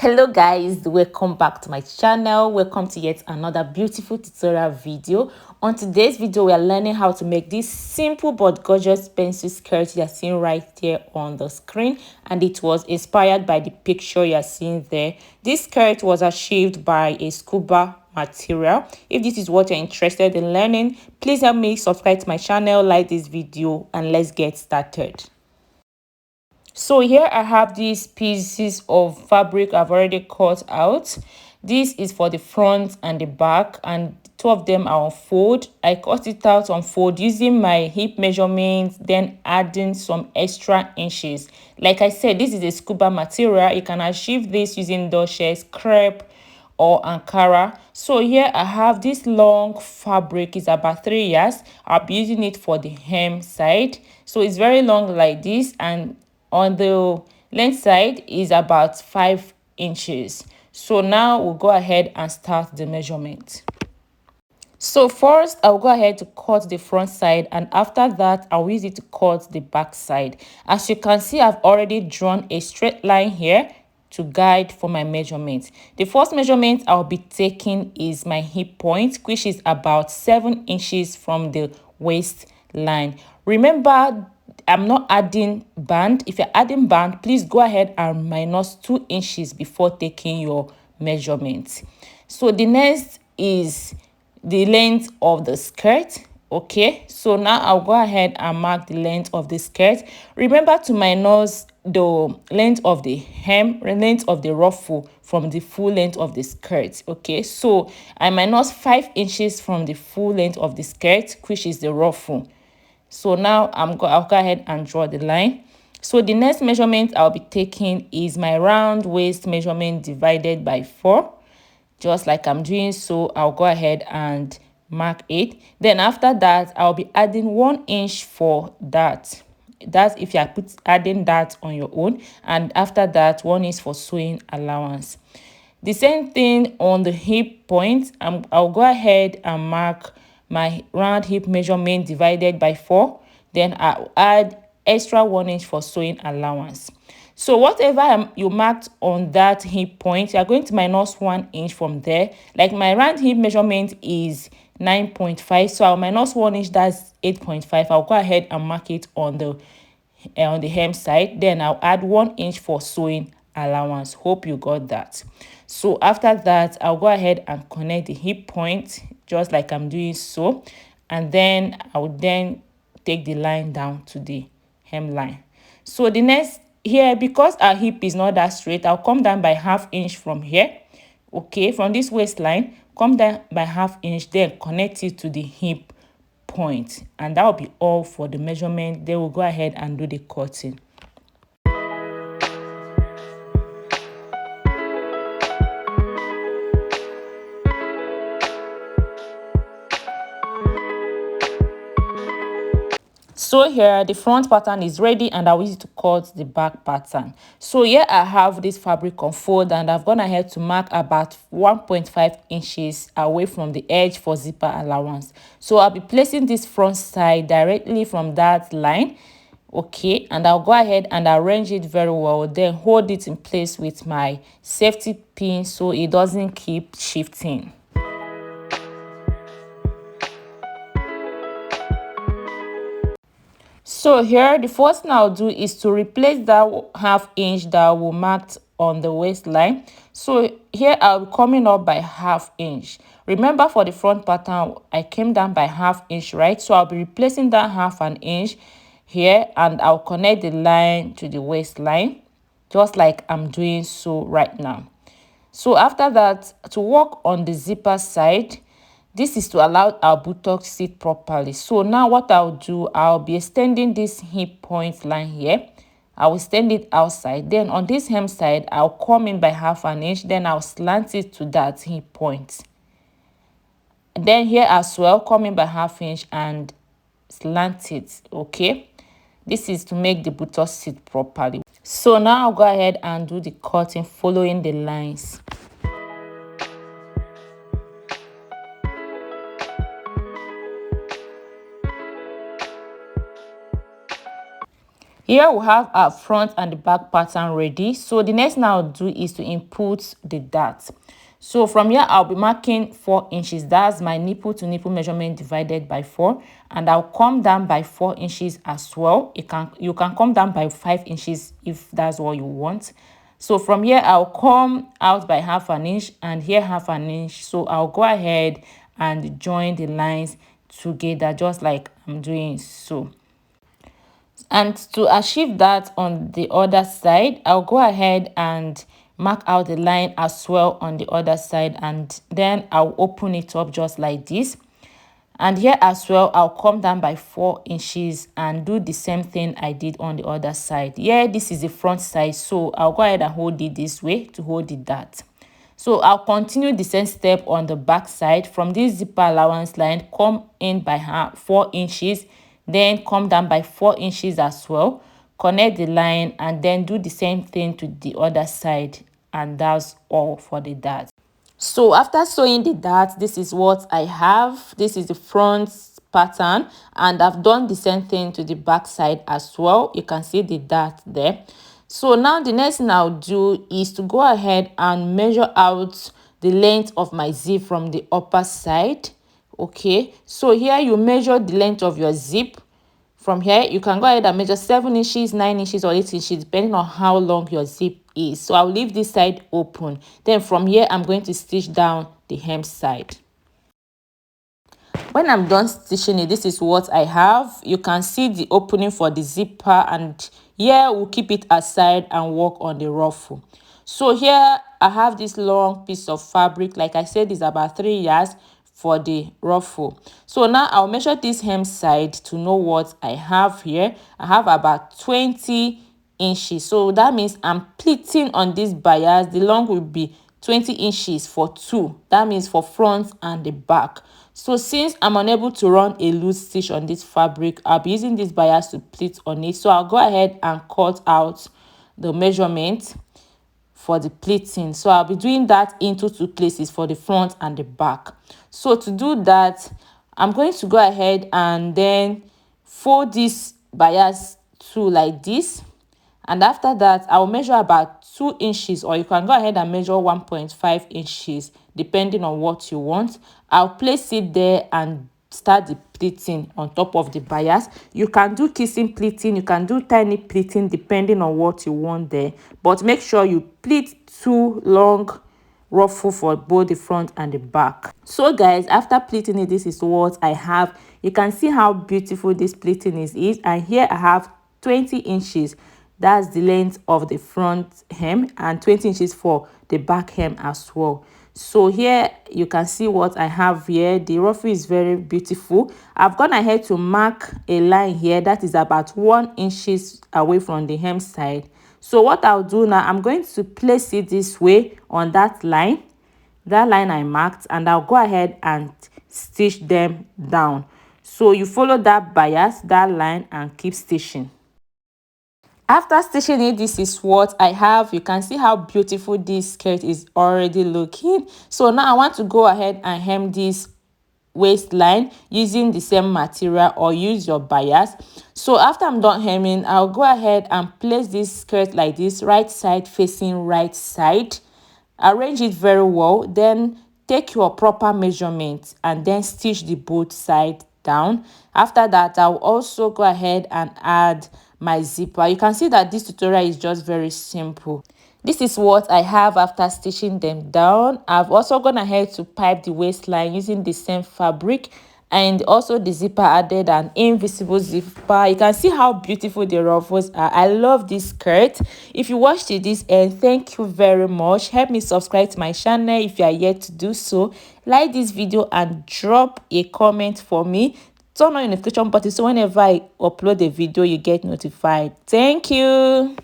Hello guys, welcome back to my channel. Welcome to yet another beautiful tutorial video. On today's video we are learning how to make this simple but gorgeous pencil skirt you are seeing right there on the screen, and it was inspired by the picture you are seeing there. This skirt was achieved by a scuba material. If this is what you're interested in learning, please help me subscribe to my channel, like this video, and let's get started. So here I have these pieces of fabric I've already cut out. This is for the front and the back, and two of them are on fold. I cut it out on fold using my hip measurements, then adding some extra inches. Like I said, this is a scuba material. You can achieve this using doshes, crepe, or Ankara. So here I have this long fabric. It's about 3 yards. I'll be using it for the hem side. So it's very long like this, and on the length side is about 5 inches. So now we'll go ahead and start the measurement. So first I'll go ahead to cut the front side, and after that I'll use it to cut the back side. As you can see, I've already drawn a straight line here to guide for my measurements. The first measurement I'll be taking is my hip point, which is about 7 inches from the waistline. Remember, I'm not adding band. If you're adding band, please go ahead and minus 2 inches before taking your measurements. So the next is the length of the skirt. Okay, so now I'll go ahead and mark the length of the skirt. Remember to minus the length of the hem, length of the ruffle from the full length of the skirt. Okay, so I minus 5 inches from the full length of the skirt, which is the ruffle. So now I'll go ahead and draw the line. So the next measurement I'll be taking is my round waist measurement divided by 4. Just like I'm doing, so I'll go ahead and mark it. Then after that, I'll be adding 1 inch for that. That's if you are adding that on your own. And after that, 1 inch for sewing allowance. The same thing on the hip point. I'll go ahead and mark my round hip measurement divided by 4. Then I'll add extra 1 inch for sewing allowance. So whatever you marked on that hip point, you're going to minus 1 inch from there. Like my round hip measurement is 9.5, so I'll minus 1 inch, that's 8.5. I'll go ahead and mark it on the hem side. Then I'll add 1 inch for sewing allowance. Hope you got that. So after that, I'll go ahead and connect the hip point just like I'm doing so, and then I'll then take the line down to the hem line. So the next here, because our hip is not that straight, I'll come down by ½ inch from here. Okay, from this waistline, come down by ½ inch, then connect it to the hip point, and that will be all for the measurement. Then we'll go ahead and do the cutting. So here the front pattern is ready, and I'll use it to cut the back pattern. So here I have this fabric on fold, and I've gone ahead to mark about 1.5 inches away from the edge for zipper allowance. So I'll be placing this front side directly from that line. Okay, and I'll go ahead and arrange it very well, then hold it in place with my safety pin so it doesn't keep shifting. So here the first thing I'll do is to replace that ½ inch that we marked on the waistline. So here I'll be coming up by ½ inch. Remember, for the front pattern I came down by ½ inch, right? So I'll be replacing that ½ inch here, and I'll connect the line to the waistline just like I'm doing so right now. So after that, to work on the zipper side, this is to allow our buttocks to sit properly. So now what I'll do, I'll be extending this hip point line here. I will extend it outside. Then on this hem side, I'll come in by ½ inch. Then I'll slant it to that hip point. And then here as well, come in by ½ inch and slant it. Okay, this is to make the buttocks sit properly. So now I'll go ahead and do the cutting following the lines. Here we have our front and the back pattern ready. So the next thing I'll do is to input the dart. So from here I'll be marking 4 inches. That's my nipple to nipple measurement divided by 4, and I'll come down by 4 inches as well. You can come down by 5 inches if that's what you want. So from here I'll come out by half an inch, and here half an inch. So I'll go ahead and join the lines together just like I'm doing so. And to achieve that on the other side, I'll go ahead and mark out the line as well on the other side, and then I'll open it up just like this. And here as well, I'll come down by 4 inches and do the same thing I did on the other side. Yeah, this is the front side, so I'll go ahead and hold it this way to hold it that. So I'll continue the same step on the back side. From this zipper allowance line, come in by 4 inches, then come down by 4 inches as well, connect the line, and then do the same thing to the other side. And that's all for the dart. So after sewing the dart, this is what I have. This is the front pattern, and I've done the same thing to the back side as well. You can see the dart there. So now the next thing I'll do is to go ahead and measure out the length of my zip from the upper side. Okay, so here you measure the length of your zip. From here you can go ahead and measure 7 inches, 9 inches, or 8 inches depending on how long your zip is. So I'll leave this side open. Then from here I'm going to stitch down the hem side. When I'm done stitching it, this is what I have. You can see the opening for the zipper, and here we'll keep it aside and work on the ruffle. So here I have this long piece of fabric. Like I said, it's about 3 yards for the ruffle. So now I'll measure this hem side to know what I have here. I have about 20 inches. So that means I'm pleating on this bias. The long will be 20 inches for 2. That means for front and the back. So since I'm unable to run a loose stitch on this fabric, I'll be using this bias to pleat on it. So I'll go ahead and cut out the measurement for the pleating. So I'll be doing that into 2 places for the front and the back. So to do that, I'm going to go ahead and then fold this bias through like this, and after that I'll measure about 2 inches, or you can go ahead and measure 1.5 inches depending on what you want. I'll place it there and start the pleating on top of the bias. You can do kissing pleating, you can do tiny pleating depending on what you want there, but make sure you pleat 2 long ruffle for both the front and the back. So guys, after pleating it, this is what I have. You can see how beautiful this pleating is, and here I have 20 inches. That's the length of the front hem, and 20 inches for the back hem as well. So here you can see what I have here. The ruffle is very beautiful. I've gone ahead to mark a line here that is about 1 inches away from the hem side. So what I'll do now, I'm going to place it this way on that line I marked, and I'll go ahead and stitch them down. So you follow that bias, that line, and keep stitching. After stitching it, this is what I have. You can see how beautiful this skirt is already looking. So now I want to go ahead and hem this waistline using the same material, or use your bias. So after I'm done hemming, I'll go ahead and place this skirt like this, right side facing right side. Arrange it very well, then take your proper measurement and then stitch the both sides down. After that, I'll also go ahead and add my zipper. You can see that this tutorial is just very simple. This is what I have after stitching them down. I've also gone ahead to pipe the waistline using the same fabric, and also the zipper added an invisible zipper. You can see how beautiful the ruffles are. I love this skirt. If you watched to this end, thank you very much. Help me subscribe to my channel if you are yet to do so. Like this video and drop a comment for me. Turn on the notification button so whenever I upload a video you get notified. Thank you.